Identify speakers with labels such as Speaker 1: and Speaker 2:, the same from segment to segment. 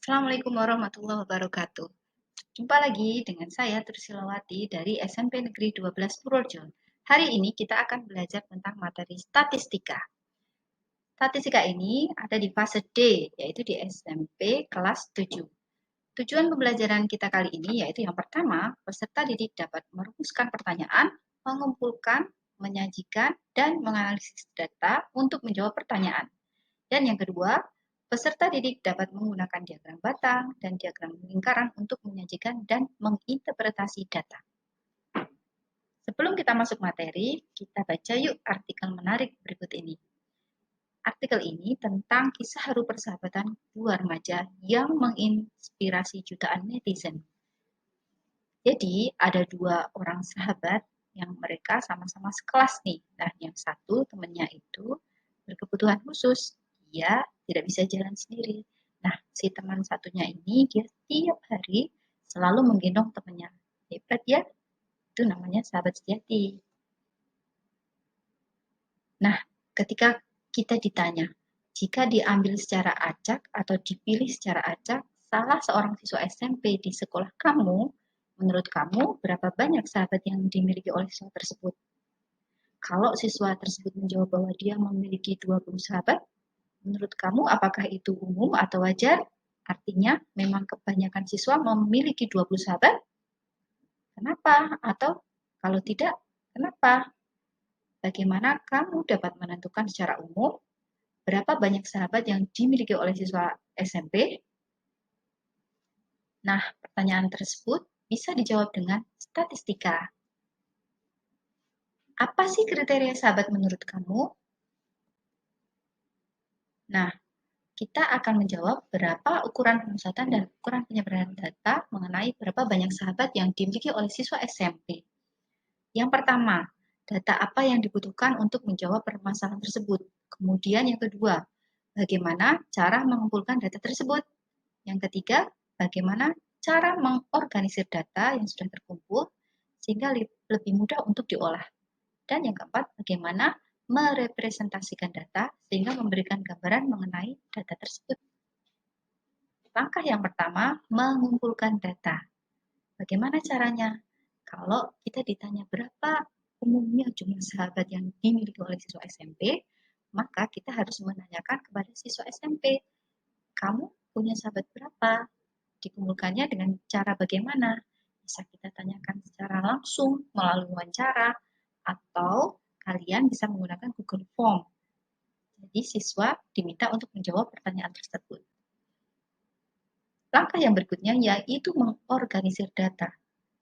Speaker 1: Assalamualaikum warahmatullahi wabarakatuh. Jumpa lagi dengan saya Trusilawati dari SMP Negeri 12 Purworejo. Hari ini kita akan belajar tentang materi statistika. Statistika ini ada di fase D, yaitu di SMP kelas 7. Tujuan pembelajaran kita kali ini yaitu yang pertama, peserta didik dapat merumuskan pertanyaan, mengumpulkan, menyajikan, dan menganalisis data untuk menjawab pertanyaan. Dan yang kedua, peserta didik dapat menggunakan diagram batang dan diagram lingkaran untuk menyajikan dan menginterpretasi data. Sebelum kita masuk materi, kita baca yuk artikel menarik berikut ini. Artikel ini tentang kisah haru persahabatan dua remaja yang menginspirasi jutaan netizen. Jadi, ada dua orang sahabat yang mereka sama-sama sekelas nih. Nah, yang satu temannya itu berkebutuhan khusus. Dia tidak bisa jalan sendiri. Nah, si teman satunya ini dia tiap hari selalu menggendong temannya. Hebat ya? Itu namanya sahabat sejati. Nah, ketika kita ditanya, jika diambil secara acak atau dipilih secara acak, salah seorang siswa SMP di sekolah kamu, menurut kamu berapa banyak sahabat yang dimiliki oleh siswa tersebut? Kalau siswa tersebut menjawab bahwa dia memiliki 20 sahabat, menurut kamu apakah itu umum atau wajar? Artinya memang kebanyakan siswa memiliki 20 sahabat? Kenapa? Atau kalau tidak, kenapa? Bagaimana kamu dapat menentukan secara umum berapa banyak sahabat yang dimiliki oleh siswa SMP? Nah, pertanyaan tersebut bisa dijawab dengan statistika. Apa sih kriteria sahabat menurut kamu? Nah, kita akan menjawab berapa ukuran pemusatan dan ukuran penyebaran data mengenai berapa banyak sahabat yang dimiliki oleh siswa SMP. Yang pertama, data apa yang dibutuhkan untuk menjawab permasalahan tersebut. Kemudian yang kedua, bagaimana cara mengumpulkan data tersebut. Yang ketiga, bagaimana cara mengorganisir data yang sudah terkumpul sehingga lebih mudah untuk diolah. Dan yang keempat, bagaimana merepresentasikan data sehingga memberikan gambaran mengenai data tersebut. Langkah yang pertama, mengumpulkan data. Bagaimana caranya? Kalau kita ditanya berapa umumnya jumlah sahabat yang dimiliki oleh siswa SMP, maka kita harus menanyakan kepada siswa SMP, kamu punya sahabat berapa? Dikumpulkannya dengan cara bagaimana? Bisa kita tanyakan secara langsung melalui wawancara, atau kalian bisa menggunakan Google Form. Jadi siswa diminta untuk menjawab pertanyaan tersebut. Langkah yang berikutnya yaitu mengorganisir data.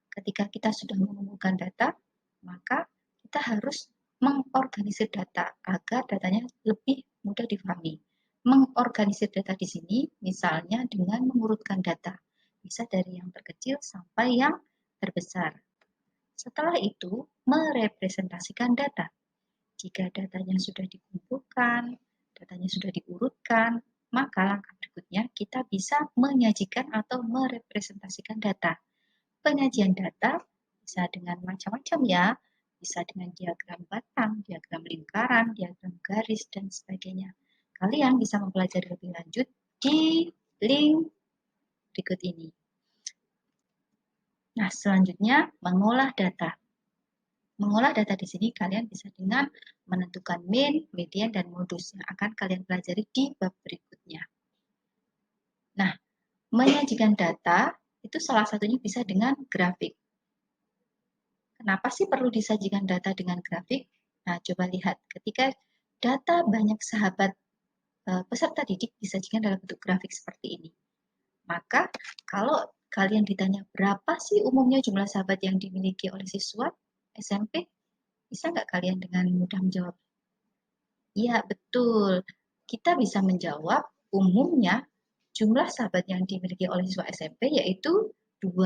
Speaker 1: Ketika kita sudah mengumpulkan data, maka kita harus mengorganisir data agar datanya lebih mudah difahami. Mengorganisir data di sini misalnya dengan mengurutkan data, bisa dari yang terkecil sampai yang terbesar. Setelah itu, merepresentasikan data. Jika datanya sudah dikumpulkan, datanya sudah diurutkan, maka langkah berikutnya kita bisa menyajikan atau merepresentasikan data. Penyajian data bisa dengan macam-macam ya, bisa dengan diagram batang, diagram lingkaran, diagram garis, dan sebagainya. Kalian bisa mempelajari lebih lanjut di link berikut ini. Nah, selanjutnya mengolah data. Mengolah data di sini kalian bisa dengan menentukan mean, median, dan modus yang akan kalian pelajari di bab berikutnya. Nah, menyajikan data itu salah satunya bisa dengan grafik. Kenapa sih perlu disajikan data dengan grafik? Nah, coba lihat ketika data banyak sahabat peserta didik disajikan dalam bentuk grafik seperti ini. Maka kalau kalian ditanya berapa sih umumnya jumlah sahabat yang dimiliki oleh siswa SMP, bisa nggak kalian dengan mudah menjawab? Iya, betul. Kita bisa menjawab umumnya jumlah sahabat yang dimiliki oleh siswa SMP yaitu 2.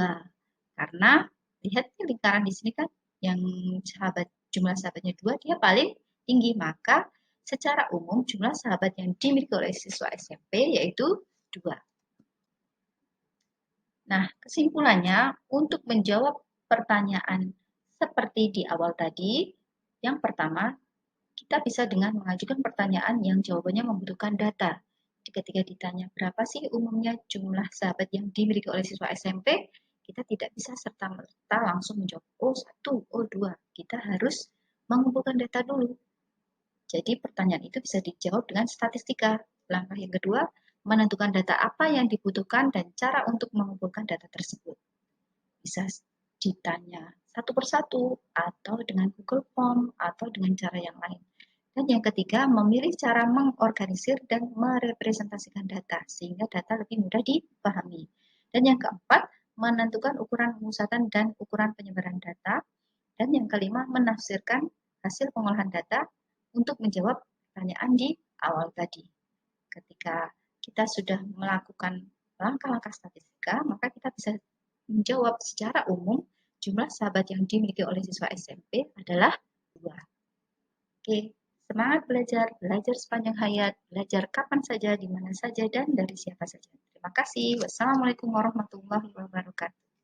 Speaker 1: Karena lihat lingkaran di sini kan yang jumlah sahabatnya 2 dia paling tinggi. Maka secara umum jumlah sahabat yang dimiliki oleh siswa SMP yaitu 2. Nah, kesimpulannya untuk menjawab pertanyaan seperti di awal tadi, yang pertama kita bisa dengan mengajukan pertanyaan yang jawabannya membutuhkan data. Ketika ditanya berapa sih umumnya jumlah sahabat yang dimiliki oleh siswa SMP, kita tidak bisa serta-merta langsung menjawab, oh 1, oh 2. Kita harus mengumpulkan data dulu. Jadi pertanyaan itu bisa dijawab dengan statistika. Langkah yang kedua, menentukan data apa yang dibutuhkan dan cara untuk mengumpulkan data tersebut. Bisa ditanya satu persatu, atau dengan Google Form, atau dengan cara yang lain. Dan yang ketiga, memilih cara mengorganisir dan merepresentasikan data, sehingga data lebih mudah dipahami. Dan yang keempat, menentukan ukuran pemusatan dan ukuran penyebaran data. Dan yang kelima, menafsirkan hasil pengolahan data untuk menjawab pertanyaan di awal tadi. Ketika kita sudah melakukan langkah-langkah statistika, maka kita bisa menjawab secara umum jumlah sahabat yang dimiliki oleh siswa SMP adalah 2. Oke, semangat belajar, belajar sepanjang hayat, belajar kapan saja, di mana saja, dan dari siapa saja. Terima kasih. Wassalamualaikum warahmatullahi wabarakatuh.